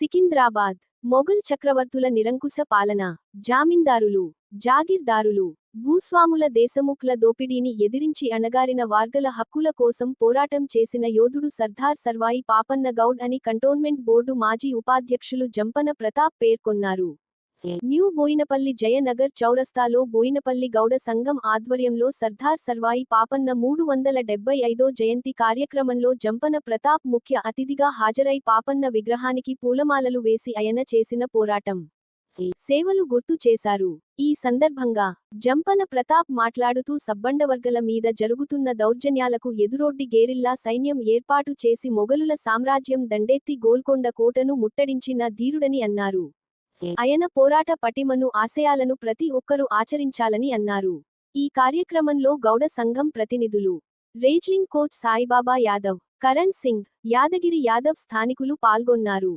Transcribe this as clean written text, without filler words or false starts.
సికింద్రాబాద్ మొఘల్ చక్రవర్తుల నిరంకుశ పాలన, జామీందారులు, జాగీర్దారులు, భూస్వాముల దేశముఖ్ల దోపిడీని ఎదిరించి అణగారిన వర్గాల హక్కుల కోసం పోరాటం చేసిన యోధుడు సర్దార్ సర్వాయి పాపన్న గౌడ్ అని కంటోన్మెంట్ బోర్డు మాజీ ఉపాధ్యక్షులు జంపన ప్రతాప్ పేర్కొన్నారు. న్యూ బోయినపల్లి జయనగర్ చౌరస్తాలో బోయినపల్లి గౌడ సంఘం ఆధ్వర్యంలో సర్దార్ సర్వాయి పాపన్న 375వ జయంతి కార్యక్రమంలో జంపన ప్రతాప్ ముఖ్య అతిథిగా హాజరై పాపన్న విగ్రహానికి పూలమాలలు వేసి ఆయన చేసిన పోరాటం, సేవలు గుర్తు చేశారు. ఈ సందర్భంగా జంపన ప్రతాప్ మాట్లాడుతూ సబ్బండవర్గల మీద జరుగుతున్న దౌర్జన్యాలకు ఎదురొడ్డి గేరిల్లా సైన్యం ఏర్పాటు చేసి మొఘలుల సామ్రాజ్యం దండెత్తి గోల్కొండ కోటను ముట్టడించిన ధీరుడని అన్నారు. ఆయన పోరాట పటిమను, ఆశయాలను ప్రతి ఒక్కరూ ఆచరించాలని అన్నారు. ఈ కార్యక్రమంలో గౌడ సంఘం ప్రతినిధులు, రేజ్లింగ్ కోచ్ సాయిబాబా యాదవ్, కరణ్ సింగ్, యాదగిరి యాదవ్ స్థానికులు పాల్గొన్నారు.